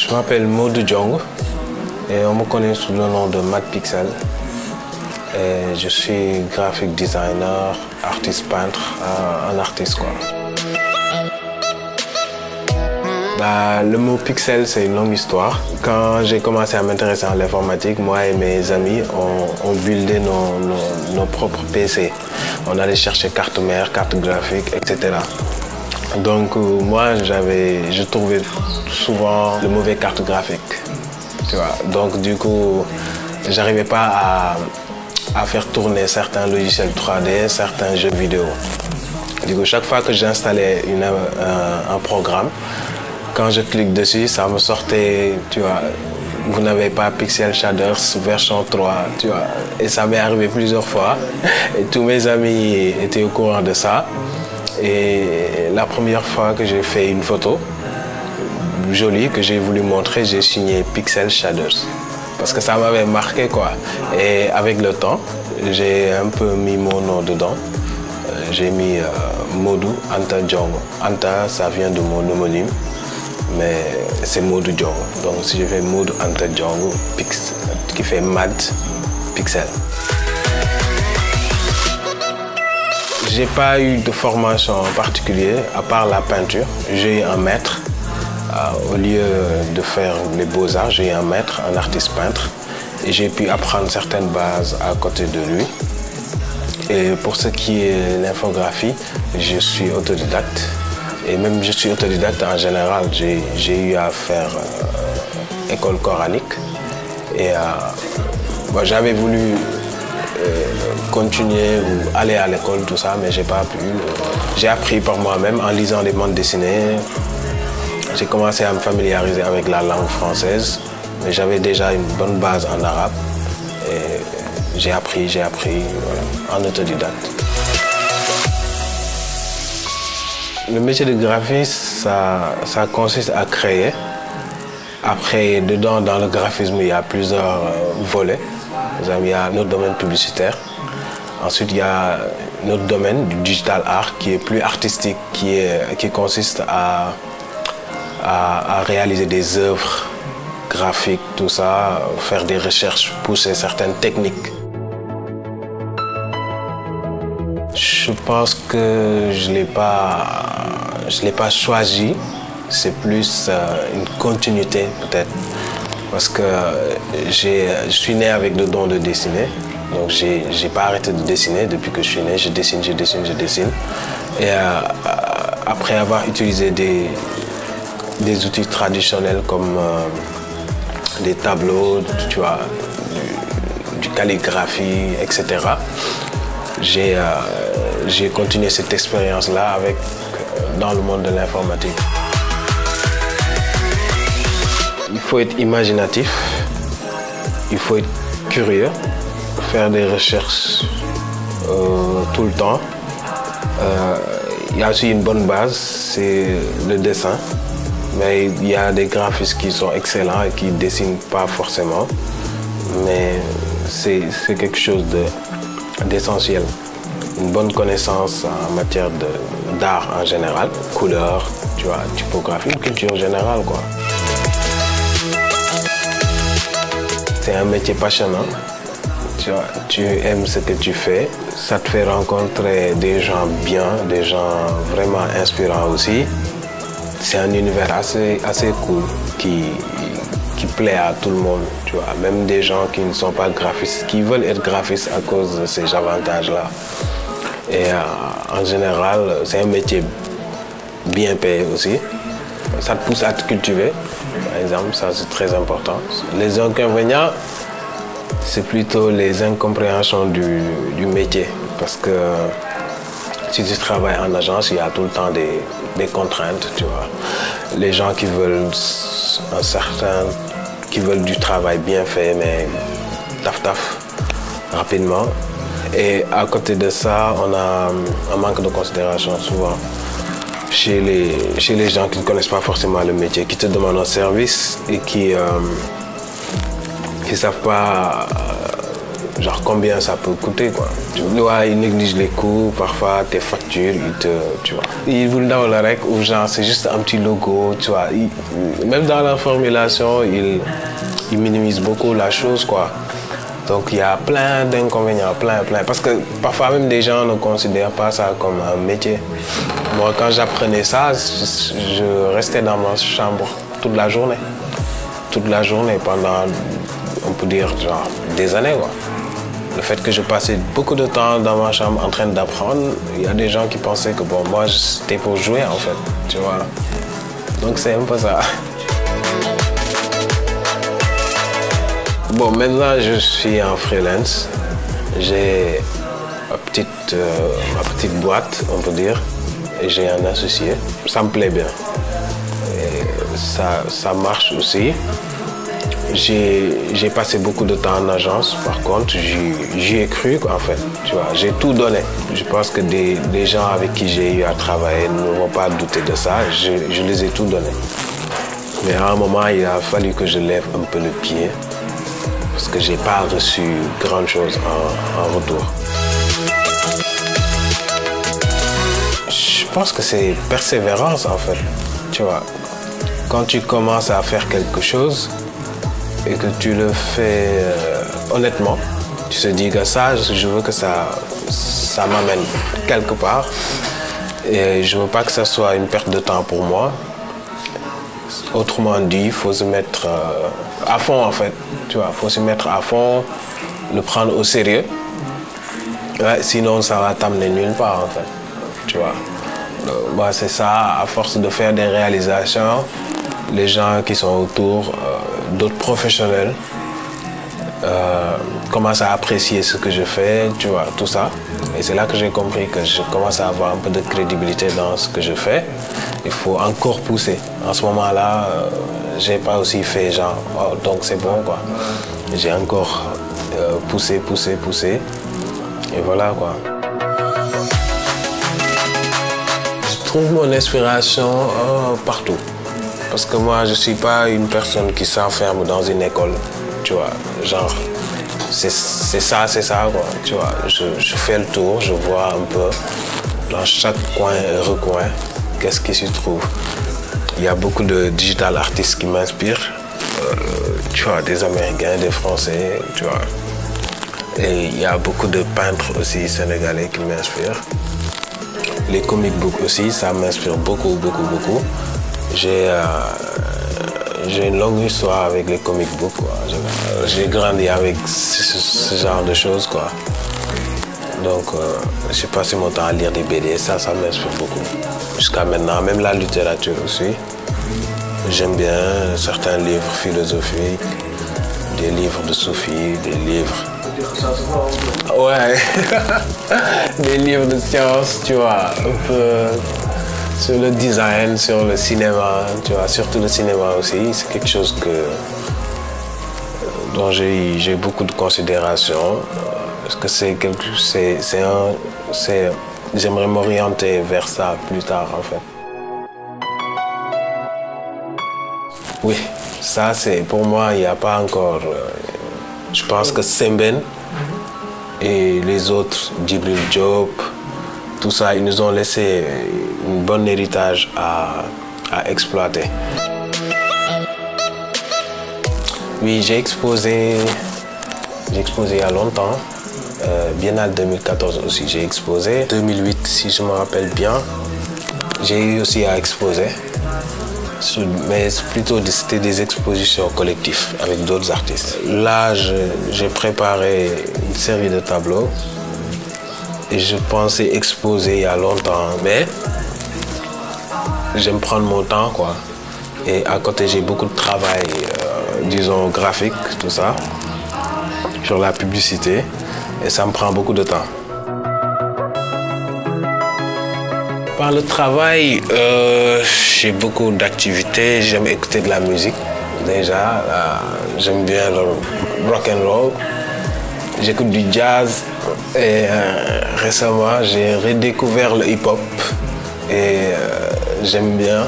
Je m'appelle Modou Diongo et on me connaît sous le nom de Mad Pixel. Et je suis graphic designer, artiste peintre, un artiste quoi. Le mot pixel, c'est une longue histoire. Quand j'ai commencé à m'intéresser à l'informatique, moi et mes amis, on buildait nos propres PC. On allait chercher carte mère, carte graphique, etc. Donc moi, je trouvais souvent de mauvaises cartes graphiques. Tu vois. Donc du coup, j'arrivais pas à faire tourner certains logiciels 3D, certains jeux vidéo. Du coup, chaque fois que j'installais un programme, quand je clique dessus, ça me sortait, tu vois, vous n'avez pas Pixel Shaders version 3, tu vois. Et ça m'est arrivé plusieurs fois. Et tous mes amis étaient au courant de ça. Et la première fois que j'ai fait une photo jolie que j'ai voulu montrer, j'ai signé Pixel Shaders. Parce que ça m'avait marqué, quoi. Et avec le temps, j'ai un peu mis mon nom dedans. J'ai mis Modou Anta Diongo. Anta, ça vient de mon homonyme. Mais c'est Modou Diongo. Donc si je fais Modou Anta Diongo, qui fait Mad Pixel. J'ai pas eu de formation en particulier, à part la peinture. J'ai eu un maître. Au lieu de faire les beaux-arts, j'ai eu un maître, un artiste peintre. Et j'ai pu apprendre certaines bases à côté de lui. Et pour ce qui est l'infographie, je suis autodidacte. Et même je suis autodidacte en général. J'ai eu à faire école coranique. Et j'avais voulu continuer ou aller à l'école, tout ça, mais j'ai pas pu. J'ai appris par moi-même en lisant des bandes dessinées. J'ai commencé à me familiariser avec la langue française, mais j'avais déjà une bonne base en arabe. Et j'ai appris voilà, en autodidacte. Le métier de graphiste, ça consiste à créer. Après, dedans, dans le graphisme, il y a plusieurs volets. Il y a notre domaine publicitaire. Ensuite, il y a notre domaine du digital art qui est plus artistique, qui consiste à réaliser des œuvres graphiques, tout ça, faire des recherches, pousser certaines techniques. Je pense que je l'ai pas choisi, c'est plus une continuité peut-être. Parce que je suis né avec le don de dessiner, donc j'ai pas arrêté de dessiner depuis que je suis né, je dessine. Et après avoir utilisé des outils traditionnels comme des tableaux, tu vois, du calligraphie, etc. J'ai continué cette expérience-là dans le monde de l'informatique. Il faut être imaginatif, il faut être curieux, faire des recherches tout le temps. Il y a aussi une bonne base, c'est le dessin. Mais il y a des graphistes qui sont excellents et qui ne dessinent pas forcément. Mais c'est quelque chose d'essentiel. Une bonne connaissance en matière d'art en général, couleur, tu vois, typographie, culture générale, quoi. C'est un métier passionnant. Tu vois, tu aimes ce que tu fais. Ça te fait rencontrer des gens bien, des gens vraiment inspirants aussi. C'est un univers assez cool qui plaît à tout le monde, tu vois. Même des gens qui ne sont pas graphistes, qui veulent être graphistes à cause de ces avantages-là. Et en général, c'est un métier bien payé aussi. Ça te pousse à te cultiver, par exemple, ça c'est très important. Les inconvénients, c'est plutôt les incompréhensions du métier. Parce que si tu travailles en agence, il y a tout le temps des contraintes, tu vois. Les gens qui veulent qui veulent du travail bien fait, mais taf, rapidement. Et à côté de ça, on a un manque de considération souvent chez les gens qui ne connaissent pas forcément le métier, qui te demandent un service et qui ne savent pas genre combien ça peut coûter, quoi. Ouais, ils négligent les coûts, parfois tes factures, tu vois. Ils vous donnent le rec ou genre c'est juste un petit logo, tu vois. Même dans la formulation, ils minimisent beaucoup la chose, quoi. Donc il y a plein d'inconvénients, plein. Parce que parfois même des gens ne considèrent pas ça comme un métier. Moi, quand j'apprenais ça, je restais dans ma chambre toute la journée. Toute la journée pendant, on peut dire, genre des années, quoi. Le fait que je passais beaucoup de temps dans ma chambre en train d'apprendre, il y a des gens qui pensaient que bon, moi c'était pour jouer en fait, tu vois. Donc c'est un peu ça. Bon, maintenant je suis en freelance. J'ai ma petite boîte, on peut dire, et j'ai un associé. Ça me plaît bien. Et ça marche aussi. J'ai passé beaucoup de temps en agence, par contre, j'y ai cru, en fait, tu vois, j'ai tout donné. Je pense que des gens avec qui j'ai eu à travailler ne vont pas douter de ça, je les ai tout donné. Mais à un moment, il a fallu que je lève un peu le pied, parce que j'ai pas reçu grand-chose en retour. Je pense que c'est persévérance, en fait, tu vois. Quand tu commences à faire quelque chose, et que tu le fais honnêtement, tu te dis que ça, je veux que ça m'amène quelque part et je veux pas que ça soit une perte de temps pour moi. Autrement dit, il faut se mettre à fond en fait, tu vois, faut se mettre à fond, le prendre au sérieux. Ouais, sinon ça va t'amener nulle part en fait, tu vois. Bah, c'est ça, à force de faire des réalisations, les gens qui sont autour, d'autres professionnels, commencent à apprécier ce que je fais, tu vois, tout ça. Et c'est là que j'ai compris que je commence à avoir un peu de crédibilité dans ce que je fais. Il faut encore pousser. En ce moment-là, j'ai pas aussi fait genre, oh, donc c'est bon, quoi. J'ai encore poussé. Et voilà, quoi. Je trouve mon inspiration partout. Parce que moi, je suis pas une personne qui s'enferme dans une école, tu vois. Genre, c'est ça, quoi, tu vois. Je fais le tour, je vois un peu dans chaque coin et recoin qu'est-ce qui s'y trouve. Il y a beaucoup de digital artistes qui m'inspirent, tu vois, des Américains, des Français, tu vois. Et il y a beaucoup de peintres aussi sénégalais qui m'inspirent. Les comic books aussi, ça m'inspire beaucoup. J'ai une longue histoire avec les comic books, quoi. J'ai grandi avec ce genre de choses, quoi. Donc, j'ai passé mon temps à lire des BD, ça m'inspire beaucoup. Jusqu'à maintenant, même la littérature aussi. J'aime bien certains livres philosophiques, des livres de Sophie, des livres... Ouais, des livres de science, tu vois, un peu... Sur le design, sur le cinéma, tu vois, surtout le cinéma aussi, c'est quelque chose dont j'ai beaucoup de considération, parce que j'aimerais m'orienter vers ça plus tard, en fait. Oui, ça c'est, pour moi, il n'y a pas encore, je pense que Sembène et les autres, Djibril Diop, tout ça, ils nous ont laissé un bon héritage à exploiter. Oui, j'ai exposé il y a longtemps. Biennale 2014 aussi, j'ai exposé. 2008, si je me rappelle bien, j'ai eu aussi à exposer. Mais c'était des expositions collectives avec d'autres artistes. Là, j'ai préparé une série de tableaux. Et je pensais exposer il y a longtemps, mais j'aime prendre mon temps, quoi. Et à côté, j'ai beaucoup de travail, disons, graphique, tout ça, sur la publicité, et ça me prend beaucoup de temps. Par le travail, j'ai beaucoup d'activités, j'aime écouter de la musique, déjà, j'aime bien le rock and roll, j'écoute du jazz. Et récemment, j'ai redécouvert le hip-hop et j'aime bien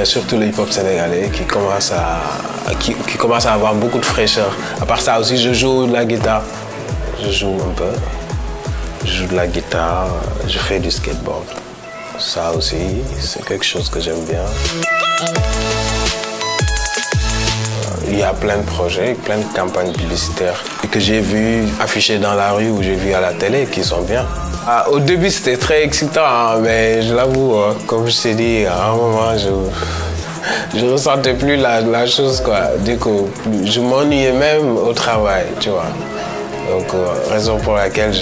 surtout le hip-hop sénégalais qui commence qui commence à avoir beaucoup de fraîcheur. À part ça aussi, je joue de la guitare. Je joue un peu. Je joue de la guitare, je fais du skateboard. Ça aussi, c'est quelque chose que j'aime bien. Il y a plein de projets, plein de campagnes publicitaires que j'ai vues affichées dans la rue ou j'ai vues à la télé qui sont bien. Au début, c'était très excitant, hein, mais je l'avoue, comme je t'ai dit, à un moment, je ressentais plus la chose, quoi. Du coup, je m'ennuyais même au travail, tu vois. Donc, raison pour laquelle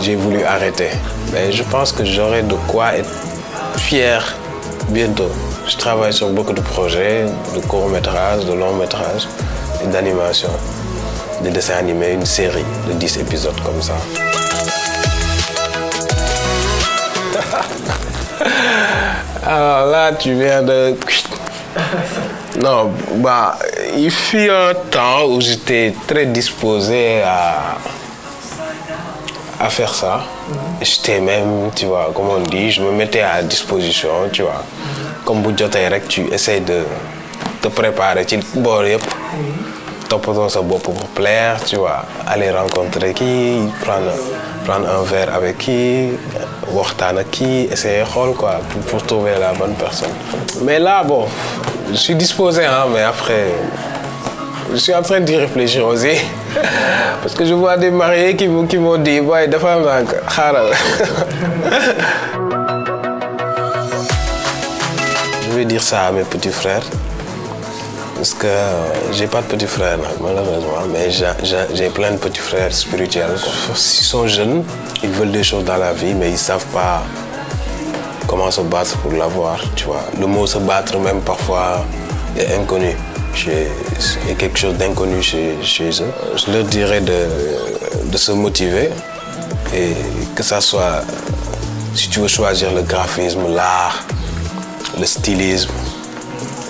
j'ai voulu arrêter. Mais je pense que j'aurai de quoi être fier bientôt. Je travaille sur beaucoup de projets, de courts-métrages, de longs-métrages, et d'animation, de dessins animés, une série de 10 épisodes comme ça. Alors là, tu viens de... Non, il fut un temps où j'étais très disposé à faire ça. J'étais même, tu vois, comme on dit, je me mettais à disposition, tu vois. Comme bu jotee rek, tu essaies de te préparer ci boor yëpp. Toppatoo sa bopp pour plaire, tu vois. Aller rencontrer qui, prendre un verre avec qui, waxtaan ak qui, essayer xool quoi, pour trouver la bonne personne. Mais là, bon, je suis disposé, hein, mais après, je suis en train d'y réfléchir aussi. Parce que je vois des mariés qui m'ont dit, ouais, dafa am nag xaaral. Je vais dire ça à mes petits frères. Parce que j'ai pas de petits frères, malheureusement, mais j'ai plein de petits frères spirituels. Ils sont jeunes, ils veulent des choses dans la vie, mais ils savent pas comment se battre pour l'avoir, tu vois. Le mot se battre même parfois est inconnu. Il y a quelque chose d'inconnu chez eux. Je leur dirais de se motiver et que ça soit, si tu veux choisir le graphisme, l'art, le stylisme,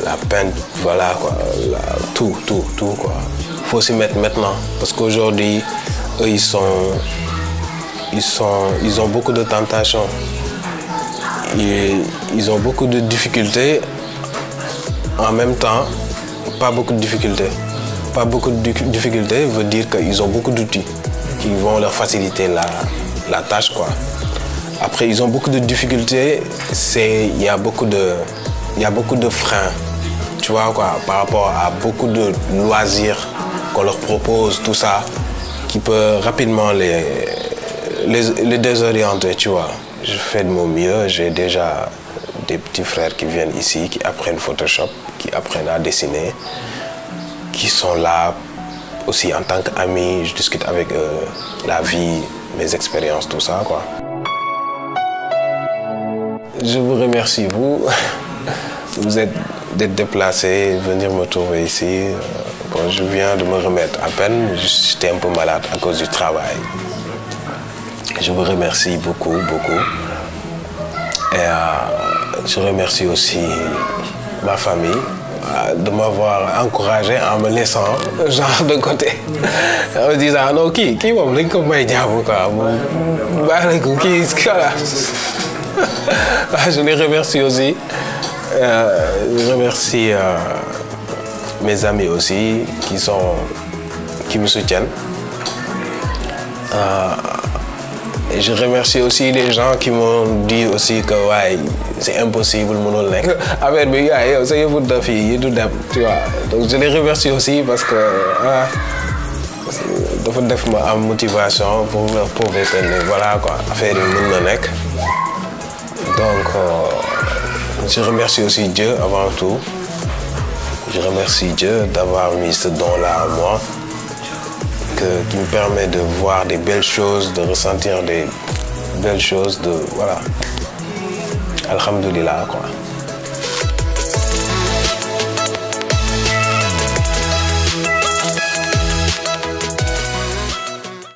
la peinture, voilà quoi, tout quoi. Faut s'y mettre maintenant parce qu'aujourd'hui, eux ils ont beaucoup de tentations. Ils ont beaucoup de difficultés. En même temps, pas beaucoup de difficultés. Pas beaucoup de difficultés veut dire qu'ils ont beaucoup d'outils qui vont leur faciliter la tâche quoi. Après, ils ont beaucoup de difficultés. Il y a beaucoup de freins. Tu vois quoi, par rapport à beaucoup de loisirs qu'on leur propose, tout ça, qui peut rapidement les désorienter, tu vois. Je fais de mon mieux, j'ai déjà des petits frères qui viennent ici, qui apprennent Photoshop, qui apprennent à dessiner, qui sont là aussi en tant qu'amis, je discute avec eux, la vie, mes expériences, tout ça, quoi. Je vous remercie, vous êtes d'être déplacé, venir me trouver ici. Bon, je viens de me remettre à peine, j'étais un peu malade à cause du travail. Je vous remercie beaucoup. Et je remercie aussi ma famille de m'avoir encouragé en me laissant genre de côté. En me disant, non, qui moom dañ ko may jàmm quoi, voilà. Je les remercie aussi. Je remercie mes amis aussi qui me soutiennent. Et je remercie aussi les gens qui m'ont dit aussi que ouais, c'est impossible, mënul nekk. Affaire bi yow sa yëfu daf yi du dem, tu vois. Donc je les remercie aussi parce que dafa def ma am motivation pour leur prouver que voilà quoi, affaire yi mën na nekk. Donc je remercie aussi Dieu avant tout. Je remercie Dieu d'avoir mis ce don-là en moi. Qui me permet de voir des belles choses, de ressentir des belles choses, voilà. Alhamdulillah, quoi.